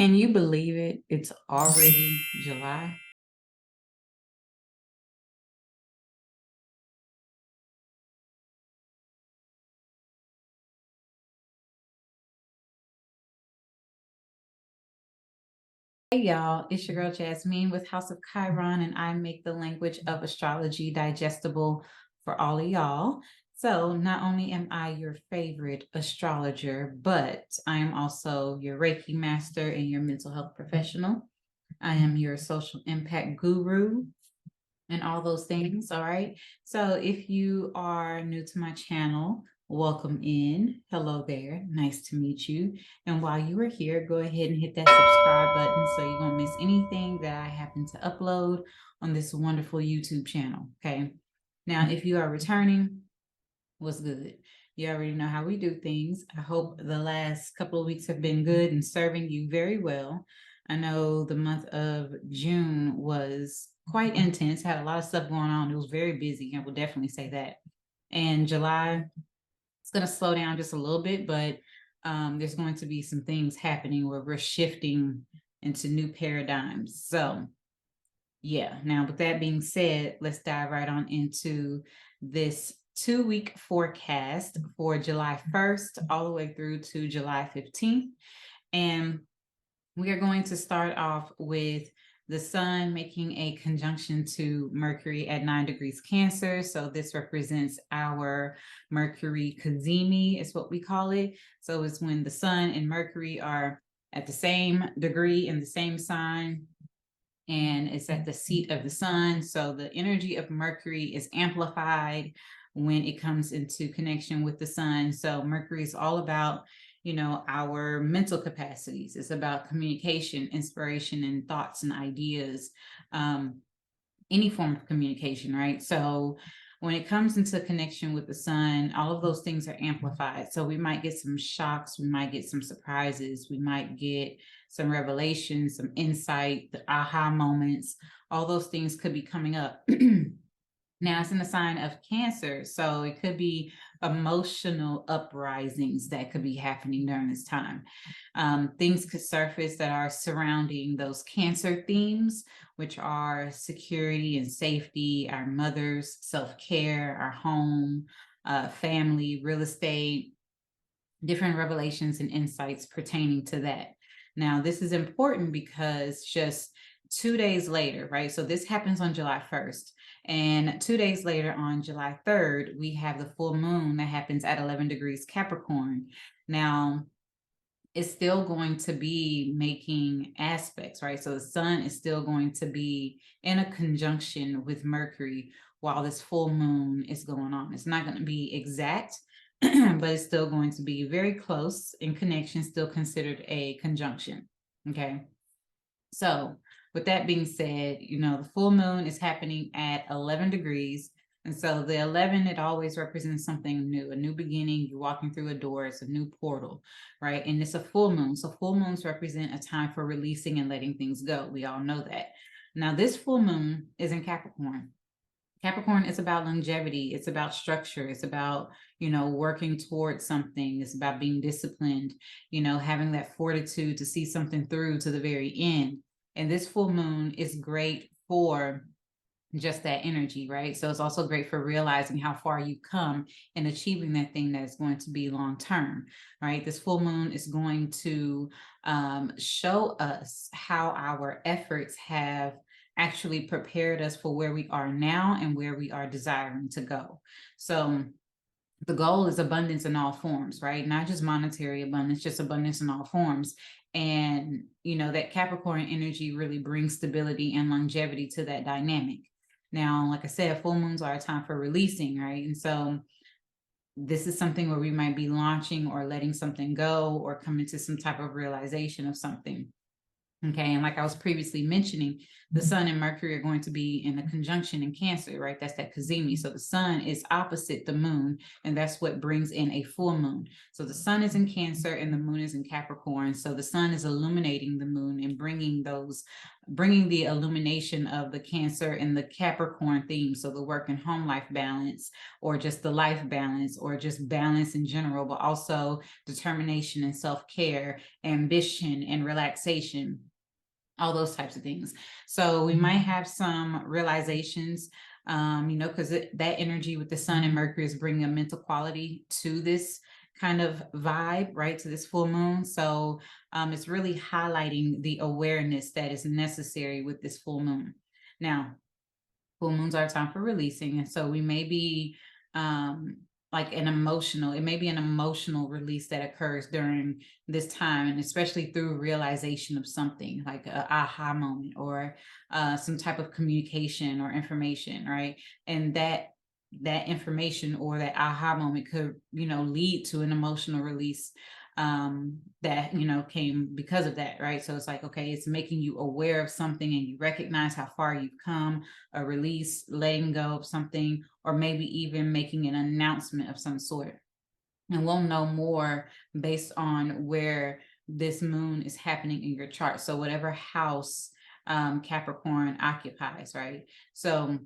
Can you believe it? It's already July. Hey y'all, it's your girl Jasmeen with House of Chiron, and I make the language of astrology digestible for all of y'all. So not only am I your favorite astrologer, but I am also your Reiki master and your mental health professional. I am your social impact guru and all those things. All right. So if you are new to my channel, welcome in. Hello there. Nice to meet you. And while you are here, go ahead and hit that subscribe button so you won't miss anything that I happen to upload on this wonderful YouTube channel. Okay. Now, if you are returning, what's good? You already know how we do things. I hope the last couple of weeks have been good and serving you very well. I know the month of June was quite intense, had a lot of stuff going on. It was very busy. I will definitely say that. And July, it's going to slow down just a little bit, but there's going to be some things happening where we're shifting into new paradigms. So, yeah. Now, with that being said, let's dive right on into this 2-week forecast for July 1st all the way through to July 15th. And we are going to start off with the sun making a conjunction to Mercury at 9 degrees Cancer. So this represents our Mercury cazimi, is what we call it. So it's when the sun and Mercury are at the same degree in the same sign, and it's at the seat of the sun. So the energy of Mercury is amplified when it comes into connection with the sun. So Mercury is all about, our mental capacities. It's about communication, inspiration, and thoughts and ideas, any form of communication, right? So when it comes into connection with the sun, all of those things are amplified. So we might get some shocks, we might get some surprises, we might get some revelations, some insight, the aha moments. All those things could be coming up. Now it's in the sign of Cancer, so it could be emotional uprisings that could be happening during this time. Things could surface that are surrounding those Cancer themes, which are security and safety, our mothers, self-care, our home, family, real estate, different revelations and insights pertaining to that. Now, this is important because just 2 days later, right? So this happens on July 1st. And 2 days later, on July 3rd, we have the full moon that happens at 11 degrees Capricorn. Now, it's still going to be making aspects, right? So the sun is still going to be in a conjunction with Mercury while this full moon is going on. It's not going to be exact, but it's still going to be very close in connection, still considered a conjunction. Okay. So with that being said, the full moon is happening at 11 degrees. And so the 11, it always represents something new, a new beginning. You're walking through a door, it's a new portal, right? And it's a full moon. So full moons represent a time for releasing and letting things go. We all know that. Now, this full moon is in Capricorn. Capricorn is about longevity. It's about structure. It's about, working towards something. It's about being disciplined, having that fortitude to see something through to the very end. And this full moon is great for just that energy, right? So it's also great for realizing how far you come and achieving that thing that is going to be long term, right? This full moon is going to show us how our efforts have actually prepared us for where we are now and where we are desiring to go. So the goal is abundance in all forms, right? Not just monetary abundance, just abundance in all forms. And, that Capricorn energy really brings stability and longevity to that dynamic. Now, like I said, full moons are a time for releasing, right? And so this is something where we might be launching or letting something go or coming to some type of realization of something. Okay. And like I was previously mentioning, the sun and Mercury are going to be in a conjunction in Cancer, right? That's that cazimi. So the sun is opposite the moon, and that's what brings in a full moon. So the sun is in Cancer and the moon is in Capricorn. So the sun is illuminating the moon and bringing those bringing the illumination of the Cancer and the Capricorn theme. So the work and home life balance, or just the life balance, or just balance in general, but also determination and self-care, ambition and relaxation, all those types of things. So we might have some realizations, because that energy with the sun and Mercury is bringing a mental quality to this kind of vibe, right, to this full moon. So it's really highlighting the awareness that is necessary with this full moon. Now, full moons are a time for releasing, and so we may be it may be an emotional release that occurs during this time, and especially through realization of something like an aha moment, or some type of communication or information, right? And that information or that aha moment could, lead to an emotional release that came because of that, right? So it's like, okay, it's making you aware of something and you recognize how far you've come, a release, letting go of something, or maybe even making an announcement of some sort. And we'll know more based on where this moon is happening in your chart. So whatever house Capricorn occupies, right? So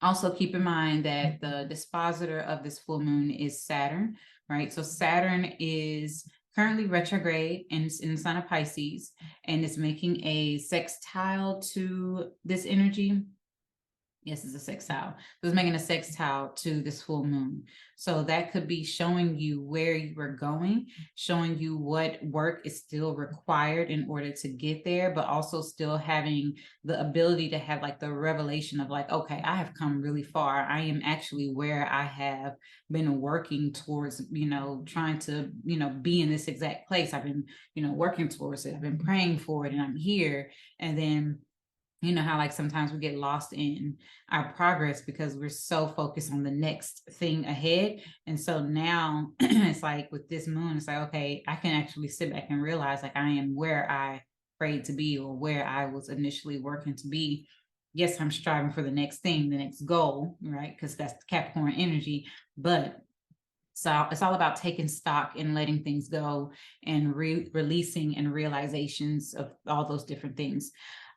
also keep in mind that the dispositor of this full moon is Saturn, right? So Saturn is currently retrograde in the sign of Pisces, and it's making a sextile to this energy. Yes, it's a sextile. So it's making a sextile to this full moon. So that could be showing you where you are going, showing you what work is still required in order to get there, but also still having the ability to have like the revelation of like, okay, I have come really far. I am actually where I have been working towards, trying to, be in this exact place. I've been, working towards it. I've been praying for it, and I'm here. And then how like sometimes we get lost in our progress because we're so focused on the next thing ahead. And so now it's like with this moon, it's like, okay, I can actually sit back and realize like I am where I prayed to be, or where I was initially working to be. Yes, I'm striving for the next thing, the next goal, right? Because that's the Capricorn energy. But so it's all about taking stock and letting things go, and releasing and realizations of all those different things.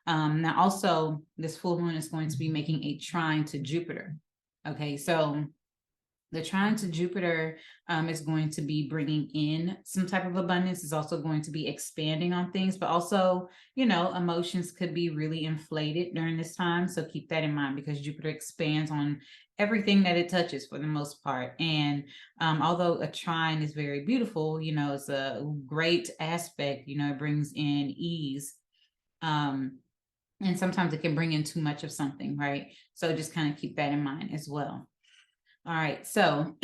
Now, also, this full moon is going to be making a trine to Jupiter. Okay, so the trine to Jupiter is going to be bringing in some type of abundance. It's also going to be expanding on things, but also, emotions could be really inflated during this time. So keep that in mind, because Jupiter expands on everything that it touches for the most part. And although a trine is very beautiful, it's a great aspect, it brings in ease. And sometimes it can bring in too much of something, right? So just kind of keep that in mind as well. All right. So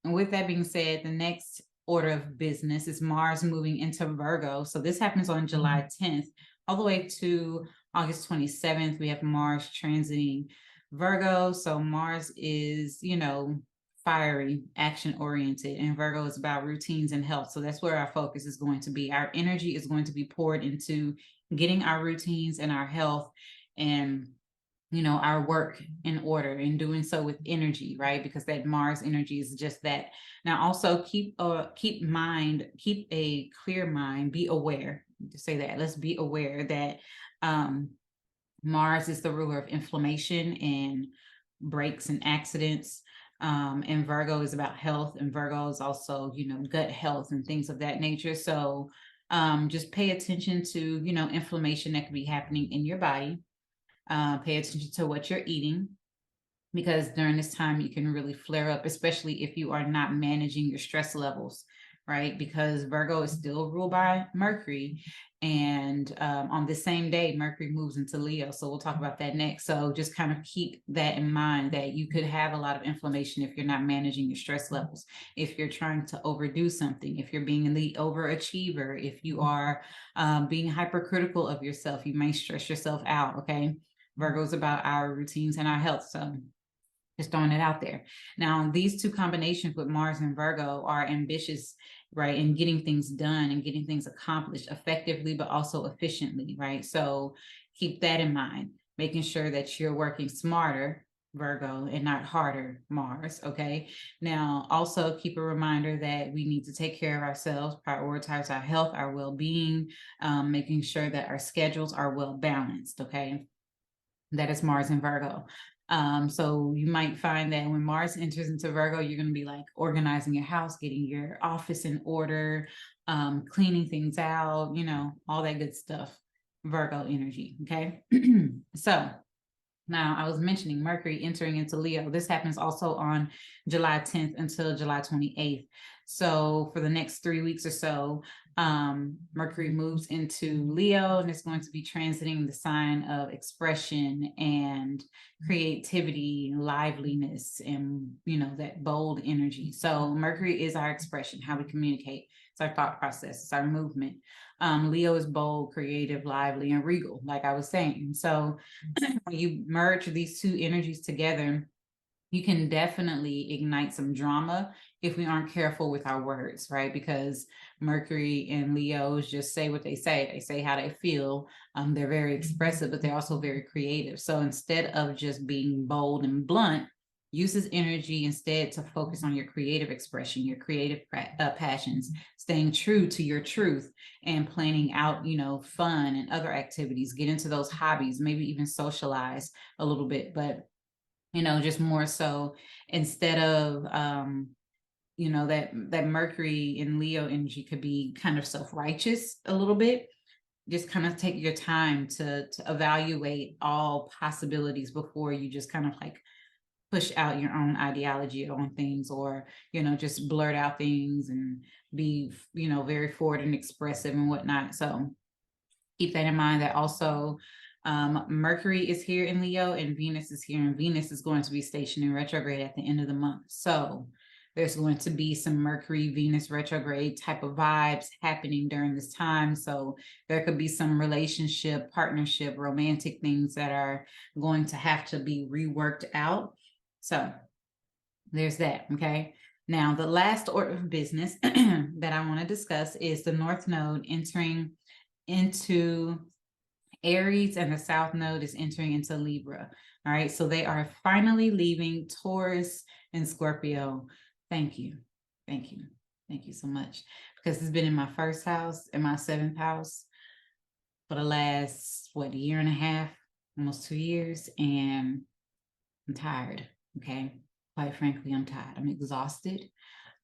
with that being said, the next order of business is Mars moving into Virgo. So this happens on July 10th, all the way to August 27th. We have Mars transiting Virgo. So Mars is, fiery, action oriented, and Virgo is about routines and health. So that's where our focus is going to be. Our energy is going to be poured into getting our routines and our health and our work in order, and doing so with energy, right? Because that Mars energy is just that. Now, also keep a clear mind, be aware to say that. Let's be aware that Mars is the ruler of inflammation and breaks and accidents. And Virgo is about health, and Virgo is also, gut health and things of that nature. So just pay attention to, inflammation that could be happening in your body. Pay attention to what you're eating, because during this time you can really flare up, especially if you are not managing your stress levels, right? Because Virgo is still ruled by Mercury, and on the same day Mercury moves into Leo, so we'll talk about that next. So just kind of keep that in mind, that you could have a lot of inflammation if you're not managing your stress levels, if you're trying to overdo something, if you're being the overachiever, if you are being hypercritical of yourself, you may stress yourself out. Okay, Virgo is about our routines and our health, so just throwing it out there. Now, these two combinations with Mars and Virgo are ambitious, right, in getting things done and getting things accomplished effectively, but also efficiently, right? So keep that in mind, making sure that you're working smarter Virgo, and not harder Mars. Okay. Now, also keep a reminder that we need to take care of ourselves, prioritize our health, our well-being, making sure that our schedules are well balanced. Okay. That is Mars and Virgo. So you might find that when Mars enters into Virgo, you're going to be like organizing your house, getting your office in order, cleaning things out, you know, all that good stuff. Virgo energy. Okay. So now, I was mentioning Mercury entering into Leo. This happens also on July 10th until July 28th. So for the next 3 weeks or so, Mercury moves into Leo, and it's going to be transiting the sign of expression and creativity, liveliness, and, you know, that bold energy. So Mercury is our expression, how we communicate. It's our thought process. It's our movement. Leo is bold, creative, lively, and regal, like I was saying. So when you merge these two energies together, you can definitely ignite some drama if we aren't careful with our words, right? Because Mercury and Leos just say what they say how they feel. They're very expressive, but they're also very creative. So instead of just being bold and blunt, use this energy instead to focus on your creative expression, your creative passions, staying true to your truth, and planning out, you know, fun and other activities. Get into those hobbies, maybe even socialize a little bit, but, you know, just more so instead of, you know, that Mercury in Leo energy could be kind of self-righteous a little bit. Just kind of take your time to evaluate all possibilities before you just kind of like push out your own ideology on things, or, you know, just blurt out things and be, you know, very forward and expressive and whatnot. So keep that in mind. That also Mercury is here in Leo and Venus is here, and Venus is going to be stationed in retrograde at the end of the month. So there's going to be some Mercury Venus retrograde type of vibes happening during this time. So there could be some relationship, partnership, romantic things that are going to have to be reworked out. So there's that. Okay. Now, the last order of business that I want to discuss is the North Node entering into Aries, and the South Node is entering into Libra. All right. So they are finally leaving Taurus and Scorpio. Thank you. Thank you. Thank you so much. Because it's been in my first house, in my 7th house for the last, what, year and a half, almost 2 years. And I'm tired. Okay. Quite frankly, I'm tired. I'm exhausted.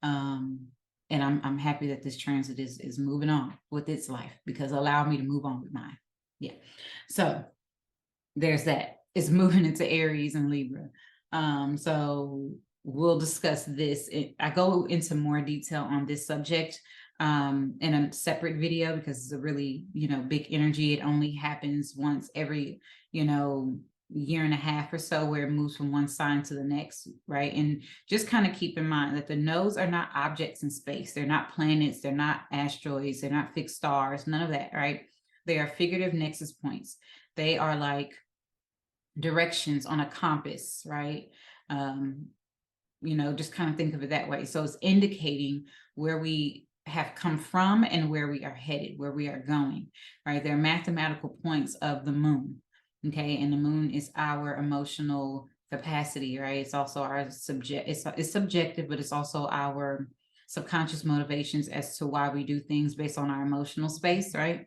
And I'm happy that this transit is moving on with its life, because it allowed me to move on with mine. Yeah. So there's that. It's moving into Aries and Libra. So we'll discuss this. I go into more detail on this subject in a separate video, because it's a really, you know, big energy. It only happens once every, you know, year and a half or so, where it moves from one sign to the next, right? And just kind of keep in mind that the nodes are not objects in space. They're not planets. They're not asteroids. They're not fixed stars. None of that, right? They are figurative nexus points. They are like directions on a compass, right? You know, just kind of think of it that way. So it's indicating where we have come from and where we are headed, where we are going, right? They're mathematical points of the moon. Okay. And the moon is our emotional capacity, right? It's also our it's subjective, but it's also our subconscious motivations as to why we do things based on our emotional space, right?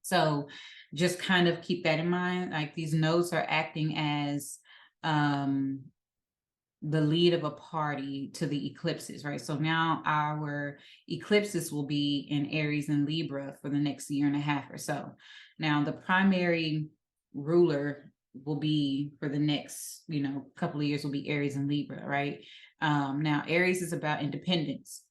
So just kind of keep that in mind. Like, these nodes are acting as the lead of a party to the eclipses, right? So now our eclipses will be in Aries and Libra for the next year and a half or so. Now, the primary ruler will be for the next, you know, couple of years will be Aries and Libra, right? Now, Aries is about independence.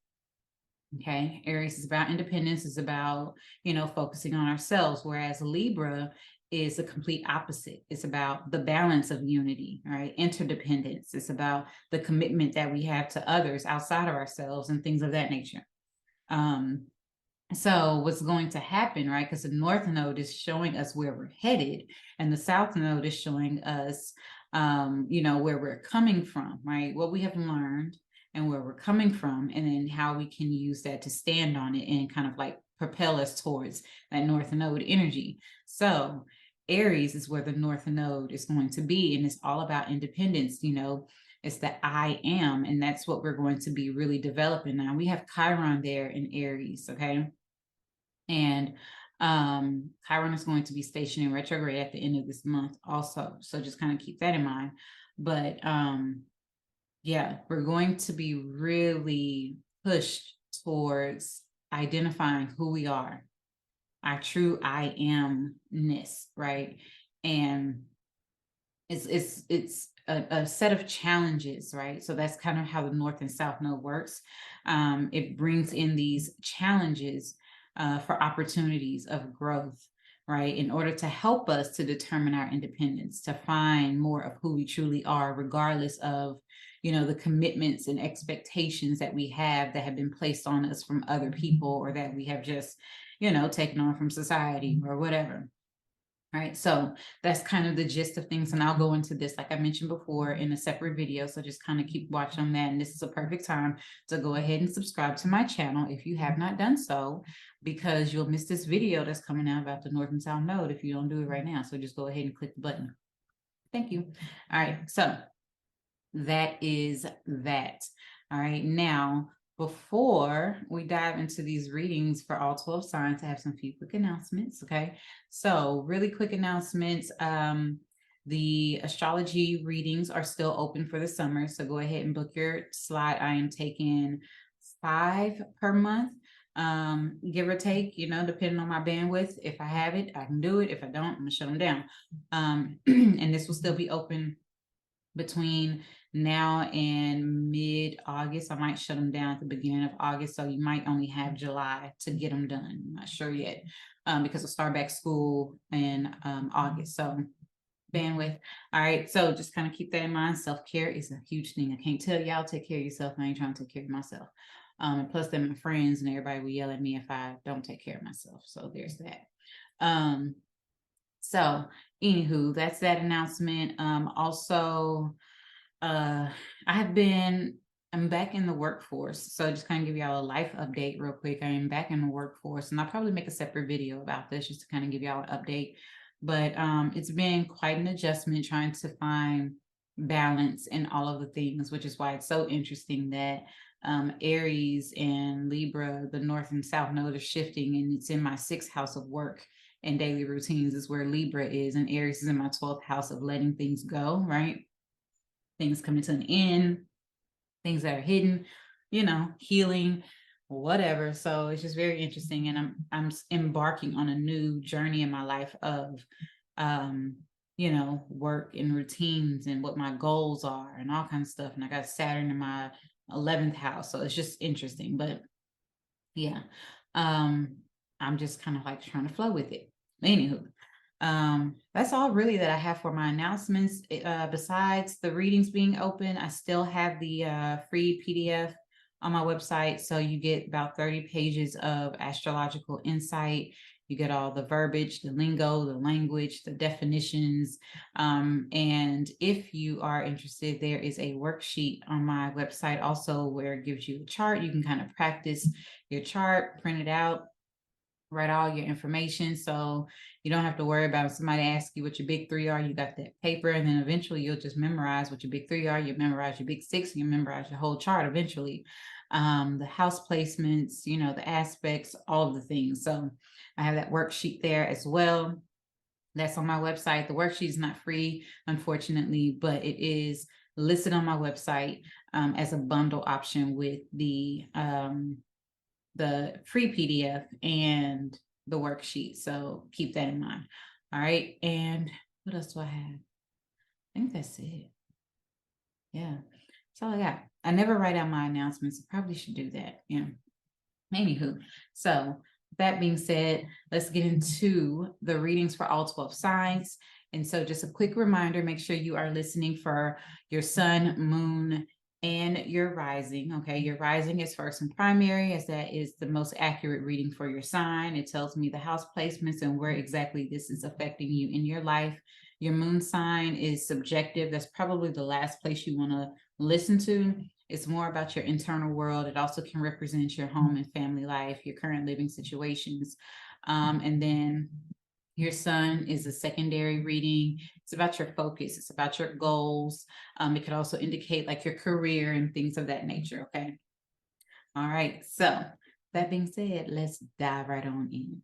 Okay. Aries is about independence, is about, you know, focusing on ourselves, whereas Libra is the complete opposite. It's about the balance of unity, right? Interdependence. It's about the commitment that we have to others outside of ourselves and things of that nature. So what's going to happen, right? Because the North Node is showing us where we're headed, and the South Node is showing us, you know, where we're coming from, right? What we have learned and where we're coming from, and then how we can use that to stand on it and kind of like propel us towards that North Node energy. So Aries is where the North Node is going to be, and it's all about independence. You know, it's the I am, and that's what we're going to be really developing. Now we have Chiron there in Aries, okay? And Chiron is going to be stationed in retrograde at the end of this month also. So just kind of keep that in mind. But yeah, we're going to be really pushed towards identifying who we are, our true I amness, right? And it's a set of challenges, right? So that's kind of how the North and South Node works. It brings in these challenges for opportunities of growth, right? In order to help us to determine our independence, to find more of who we truly are, regardless of, you know, the commitments and expectations that we have that have been placed on us from other people, or that we have just, you know, taken on from society or whatever. Right. So that's kind of the gist of things. And I'll go into this, like I mentioned before, in a separate video. So just kind of keep watching on that. And this is a perfect time to go ahead and subscribe to my channel if you have not done so, because you'll miss this video that's coming out about the North and South Node if you don't do it right now. So just go ahead and click the button. Thank you. All right. So that is that. All right. Now, before we dive into these readings for all 12 signs, I have some few quick announcements. Okay. So really quick announcements. The astrology readings are still open for the summer. So go ahead and book your slot. I am taking 5 per month, give or take, you know, depending on my bandwidth. If I have it, I can do it. If I don't, I'm gonna shut them down. And this will still be open between now and mid-August. I might shut them down at the beginning of August, so you might only have July to get them done. I'm not sure yet, because we'll start back school in August. So bandwidth. All right, so just kind of keep that in mind. Self-care is a huge thing. I can't tell y'all take care of yourself. I ain't trying to take care of myself. And plus, they're my friends, and everybody will yell at me if I don't take care of myself. So there's that. So anywho, that's that announcement. Also, I'm back in the workforce. So just kind of give y'all a life update real quick. I am back in the workforce, and I'll probably make a separate video about this just to kind of give y'all an update. But it's been quite an adjustment trying to find balance in all of the things, which is why it's so interesting that Aries and Libra, the North and South Node, are shifting, and it's in my 6th house of work and daily routines is where Libra is, and Aries is in my 12th house of letting things go, right? Things coming to an end, things that are hidden, you know, healing, whatever. So it's just very interesting, and I'm embarking on a new journey in my life of you know, work and routines and what my goals are and all kinds of stuff. And I got Saturn in my 11th house, so it's just interesting. But yeah, I'm just kind of like trying to flow with it. Anywho, that's all really that I have for my announcements. Besides the readings being open, I still have the free PDF on my website. So you get about 30 pages of astrological insight. You get all the verbiage, the lingo, the language, the definitions. And if you are interested, there is a worksheet on my website also where it gives you a chart. You can kind of practice your chart, print it out, write all your information, so you don't have to worry about if somebody asks you what your big 3 are. You got that paper, and then eventually you'll just memorize what your big 3 are. You memorize your big 6, and you memorize your whole chart eventually. The house placements, you know, the aspects, all of the things. So I have that worksheet there as well. That's on my website. The worksheet is not free, unfortunately, but it is listed on my website as a bundle option with the free PDF and the worksheet. So keep that in mind. All right. And what else do I have? I think that's it. Yeah. That's all I got. I never write out my announcements. I probably should do that. Yeah. Anywho, so that being said, let's get into the readings for all 12 signs. And so just a quick reminder, make sure you are listening for your sun, moon, and your rising. Okay, your rising is first and primary, as that is the most accurate reading for your sign. It tells me the house placements and where exactly this is affecting you in your life. Your moon sign is subjective. That's probably the last place you want to listen to. It's more about your internal world. It also can represent your home and family life, your current living situations. And then Your sun is a secondary reading. It's about your focus. It's about your goals. It could also indicate like your career and things of that nature. Okay. All right. So that being said, let's dive right on in.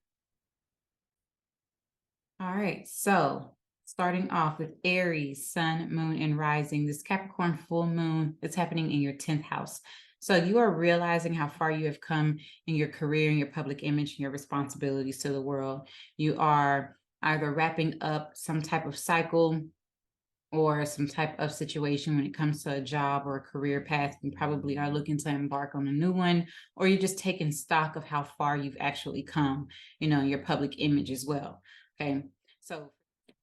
All right. So starting off with Aries, sun, moon, and rising, this Capricorn full moon is happening in your 10th house. So you are realizing how far you have come in your career and your public image and your responsibilities to the world. You are either wrapping up some type of cycle or some type of situation when it comes to a job or a career path. You probably are looking to embark on a new one, or you're just taking stock of how far you've actually come, in your public image as well. Okay.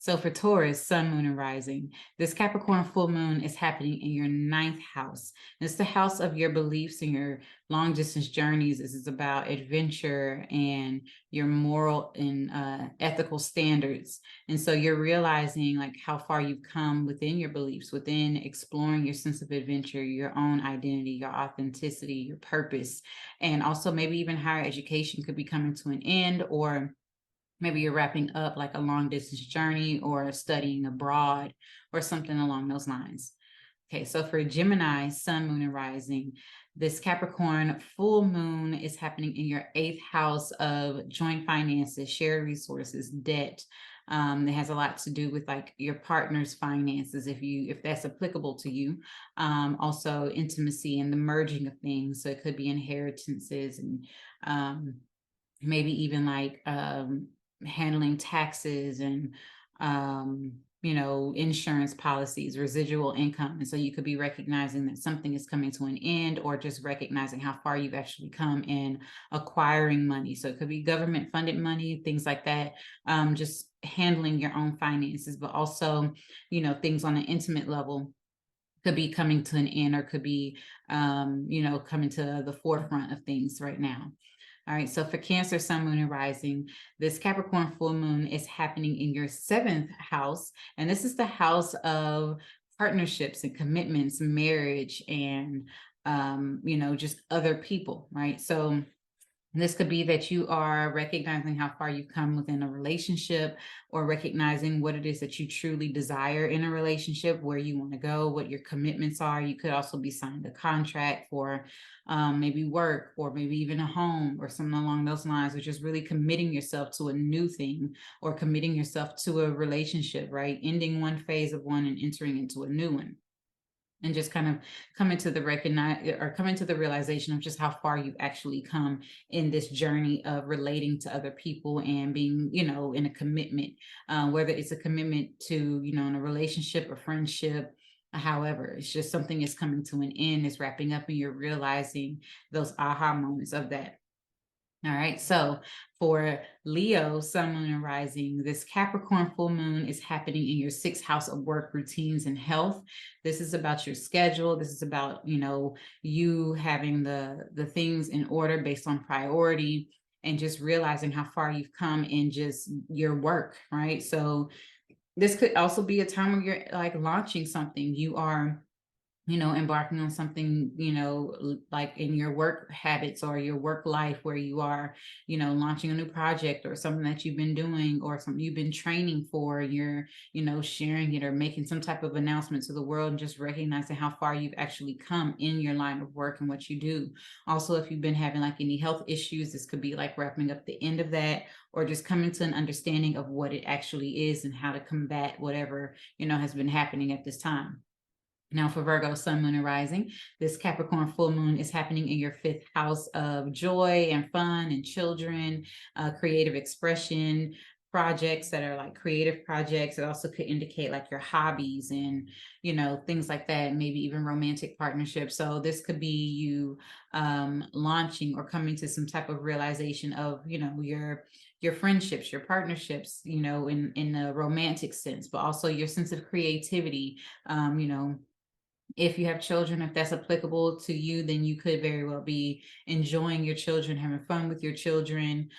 So for Taurus, sun, moon, and rising, this Capricorn full moon is happening in your 9th house. It's the house of your beliefs and your long distance journeys. This is about adventure and your moral and ethical standards. And so you're realizing like how far you've come within your beliefs, within exploring your sense of adventure, your own identity, your authenticity, your purpose, and also maybe even higher education could be coming to an end, or maybe you're wrapping up like a long distance journey or studying abroad or something along those lines. Okay, so for Gemini, sun, moon, and rising, this Capricorn full moon is happening in your 8th house of joint finances, shared resources, debt. It has a lot to do with like your partner's finances, if that's applicable to you. Also intimacy and the merging of things. So it could be inheritances and maybe even like handling taxes and insurance policies, residual income. And so you could be recognizing that something is coming to an end, or just recognizing how far you've actually come in acquiring money. So it could be government funded money, things like that. Just handling your own finances, but also, things on an intimate level could be coming to an end, or could be, coming to the forefront of things right now. All right, so for Cancer, sun, moon, and rising, this Capricorn full moon is happening in your 7th house. And this is the house of partnerships and commitments, marriage, and, just other people, right? So this could be that you are recognizing how far you've come within a relationship, or recognizing what it is that you truly desire in a relationship, where you want to go, what your commitments are. You could also be signed a contract for maybe work, or maybe even a home or something along those lines, which is really committing yourself to a new thing, or committing yourself to a relationship, right? Ending one phase of one and entering into a new one. And just kind of coming to the realization of just how far you've actually come in this journey of relating to other people and being, in a commitment, whether it's a commitment to, in a relationship or friendship. However, it's just something is coming to an end, is wrapping up, and you're realizing those aha moments of that. All right, so for Leo, sun, moon, and rising, this Capricorn full moon is happening in your 6th house of work, routines, and health. This is about your schedule. This is about, you having the things in order based on priority, and just realizing how far you've come in just your work, right? So this could also be a time where you're like launching something. You are embarking on something, like in your work habits or your work life, where you are, launching a new project or something that you've been doing, or something you've been training for, you're, sharing it or making some type of announcement to the world, and just recognizing how far you've actually come in your line of work and what you do. Also, if you've been having like any health issues, this could be like wrapping up the end of that, or just coming to an understanding of what it actually is and how to combat whatever, has been happening at this time. Now for Virgo, sun, moon, and rising, this Capricorn full moon is happening in your 5th house of joy and fun and children, creative expression, projects that are like creative projects. It also could indicate like your hobbies and, things like that, maybe even romantic partnerships. So this could be you launching or coming to some type of realization of, your friendships, your partnerships, in a romantic sense, but also your sense of creativity, If you have children, if that's applicable to you, then you could very well be enjoying your children, having fun with your children,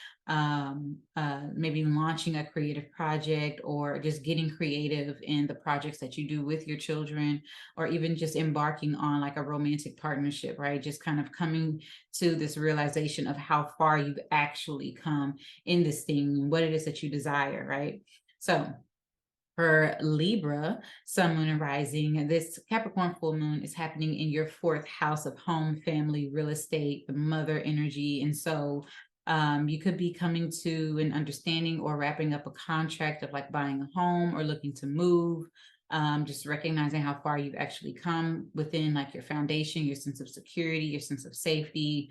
maybe launching a creative project, or just getting creative in the projects that you do with your children, or even just embarking on like a romantic partnership, right? Just kind of coming to this realization of how far you've actually come in this thing, what it is that you desire, right? So for Libra, Sun, Moon, and Rising, this Capricorn full moon is happening in your fourth house of home, family, real estate, the mother energy. And so you could be coming to an understanding or wrapping up a contract of like buying a home or looking to move. Just recognizing how far you've actually come within like your foundation, your sense of security, your sense of safety,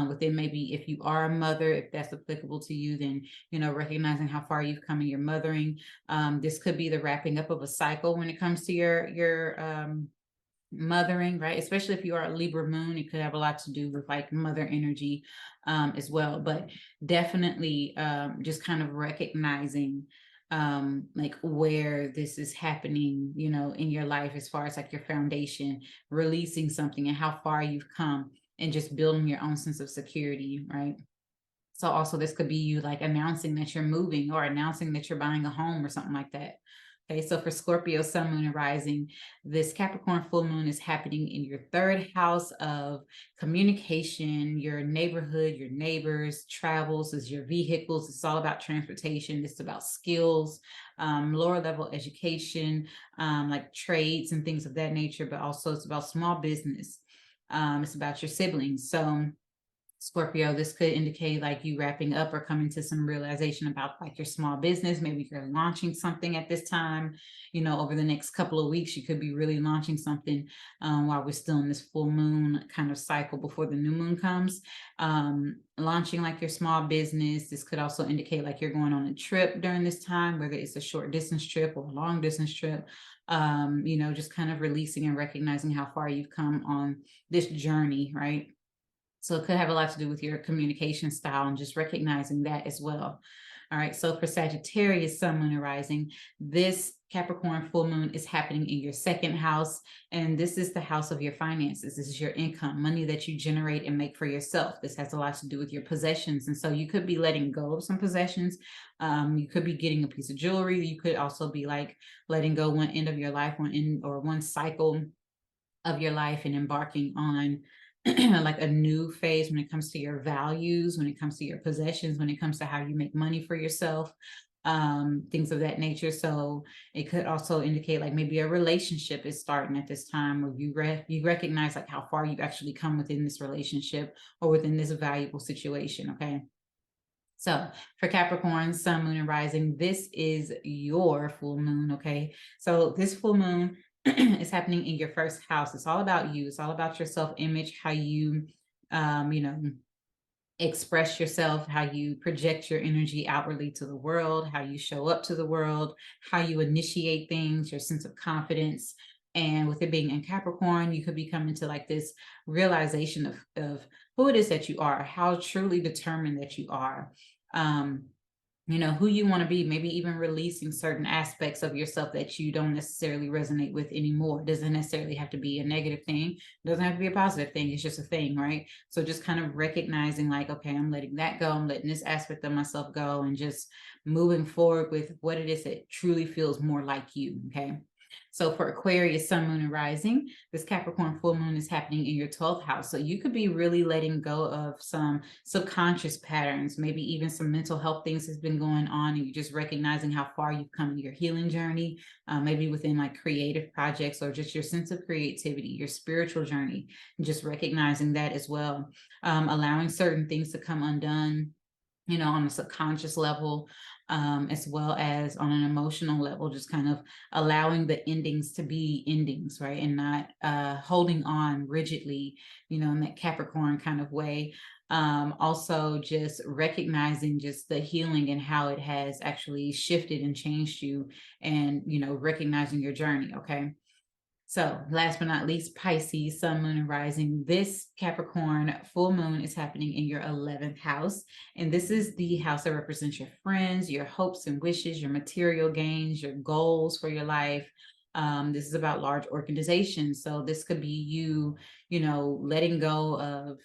within maybe if you are a mother, if that's applicable to you, then, you know, recognizing how far you've come in your mothering. This could be the wrapping up of a cycle when it comes to your mothering, right? Especially if you are a Libra moon, it could have a lot to do with like mother energy as well. But definitely just kind of recognizing like where this is happening, you know, in your life as far as like your foundation, releasing something and how far you've come, and just building your own sense of security, right? So also this could be you like announcing that you're moving or announcing that you're buying a home or something like that. Okay, so for Scorpio, Sun, Moon, and Rising, this Capricorn full moon is happening in your third house of communication, your neighborhood, your neighbors, travels, is your vehicles. It's all about transportation. It's about skills, lower level education, like trades and things of that nature, but also it's about small business. It's about your siblings. So Scorpio, this could indicate like you wrapping up or coming to some realization about like your small business. Maybe you're launching something at this time, you know, over the next couple of weeks, you could be really launching something while we're still in this full moon kind of cycle before the new moon comes. Launching like your small business. This could also indicate like you're going on a trip during this time, whether it's a short distance trip or a long distance trip. You know, just kind of releasing and recognizing how far you've come on this journey, right? So it could have a lot to do with your communication style and just recognizing that as well. All right. So for Sagittarius, Sun, Moon, and Rising, this Capricorn full moon is happening in your second house. And this is the house of your finances. This is your income, money that you generate and make for yourself. This has a lot to do with your possessions. And so you could be letting go of some possessions. You could be getting a piece of jewelry. You could also be like letting go one end of your life, one cycle of your life, and embarking on like a new phase when it comes to your values, when it comes to your possessions, when it comes to how you make money for yourself, things of that nature. So it could also indicate like maybe a relationship is starting at this time, or you recognize like how far you've actually come within this relationship or within this valuable situation. Okay. So for Capricorn, Sun, Moon, and Rising, this is your full moon. Okay. So this full moon is happening in your first house. It's all about you. It's all about your self-image, how you, you know, express yourself, how you project your energy outwardly to the world, how you show up to the world, how you initiate things, your sense of confidence. And with it being in Capricorn, you could be coming to like this realization of who it is that you are, how truly determined that you are. You know, who you want to be, maybe even releasing certain aspects of yourself that you don't necessarily resonate with anymore. It doesn't necessarily have to be a negative thing. It doesn't have to be a positive thing. It's just a thing, right? So just kind of recognizing like, okay, I'm letting that go. I'm letting this aspect of myself go, and just moving forward with what it is that truly feels more like you. Okay. So for Aquarius, Sun, Moon, and Rising, this Capricorn full moon is happening in your 12th house. So you could be really letting go of some subconscious patterns, maybe even some mental health things has been going on, and you're just recognizing how far you've come in your healing journey, maybe within like creative projects or just your sense of creativity, your spiritual journey, and just recognizing that as well. Allowing certain things to come undone, you know, on a subconscious level, as well as on an emotional level, just kind of allowing the endings to be endings, right? And not holding on rigidly, you know, in that Capricorn kind of way. Also just recognizing just the healing and how it has actually shifted and changed you, and, you know, recognizing your journey. Okay. So last but not least, Pisces, Sun, Moon, and Rising. This Capricorn full moon is happening in your 11th house. And this is the house that represents your friends, your hopes and wishes, your material gains, your goals for your life. This is about large organizations. So this could be you, letting go of,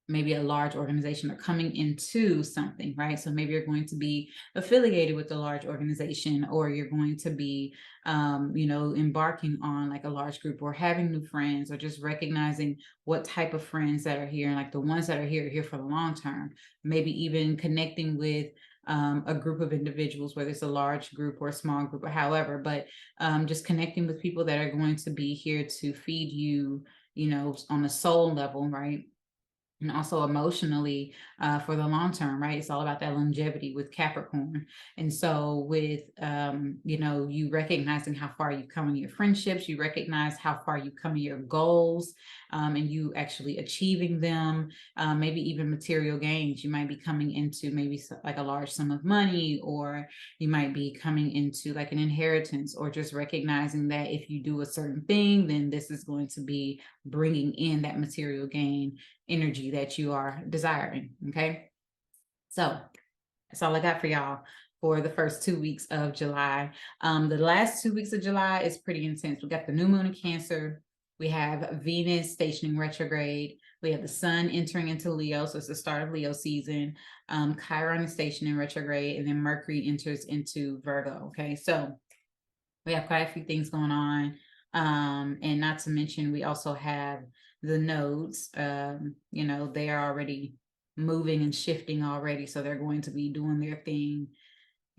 maybe a large organization or coming into something, right? So maybe you're going to be affiliated with a large organization, or you're going to be, embarking on like a large group, or having new friends, or just recognizing what type of friends that are here. And like the ones that are here for the long term, maybe even connecting with a group of individuals, whether it's a large group or a small group or however, but just connecting with people that are going to be here to feed you, on a soul level, right? And also emotionally, for the long term, right? It's all about that longevity with Capricorn. And so with, you recognizing how far you've come in your friendships, you recognize how far you've come in your goals, and you actually achieving them, maybe even material gains. You might be coming into maybe like a large sum of money, or you might be coming into like an inheritance, or just recognizing that if you do a certain thing, then this is going to be bringing in that material gain energy that you are desiring. Okay, so that's all I got for y'all for the first 2 weeks of July. The last 2 weeks of July is pretty intense. We got the new moon in Cancer, we have Venus stationing retrograde, we have the sun entering into Leo, so it's the start of Leo season. Chiron is stationing retrograde, and then Mercury enters into Virgo. Okay, so we have quite a few things going on. And not to mention, we also have the nodes, they are already moving and shifting already. So they're going to be doing their thing,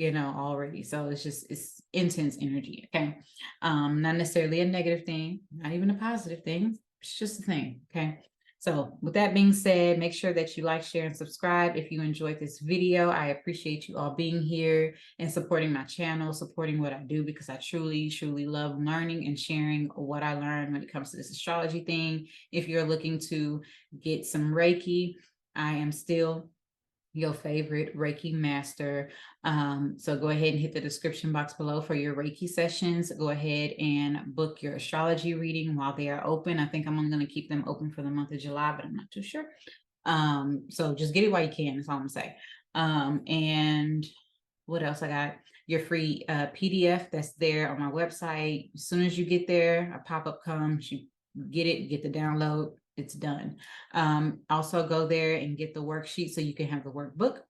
already. So it's intense energy. Okay. Not necessarily a negative thing, not even a positive thing. It's just a thing. Okay. So with that being said, make sure that you like, share, and subscribe if you enjoyed this video. I appreciate you all being here and supporting my channel, supporting what I do, because I truly, truly love learning and sharing what I learn when it comes to this astrology thing. If you're looking to get some Reiki, I am still your favorite Reiki master. So go ahead and hit the description box below for your Reiki sessions. Go ahead and book your astrology reading while they are open. I think I'm only going to keep them open for the month of July, but I'm not too sure. So just get it while you can. That's all I'm gonna say. And what else I got? Your free PDF that's there on my website. As soon as you get there, a pop-up comes, you get it, get the download, it's done. Also go there and get the worksheet so you can have the workbook,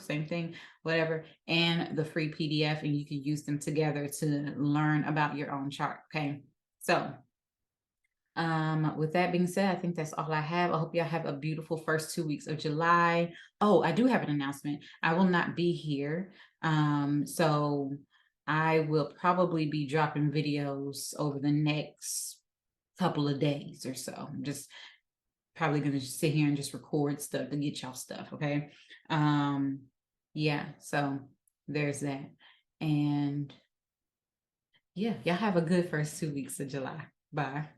same thing, whatever, and the free PDF, and you can use them together to learn about your own chart. Okay, so with that being said, I think that's all I have. I hope y'all have a beautiful first 2 weeks of July. Oh, I do have an announcement. I will not be here. So I will probably be dropping videos over the next couple of days or so. I'm just probably going to sit here and just record stuff to get y'all stuff. Okay. Yeah. So there's that. And yeah, y'all have a good first 2 weeks of July. Bye.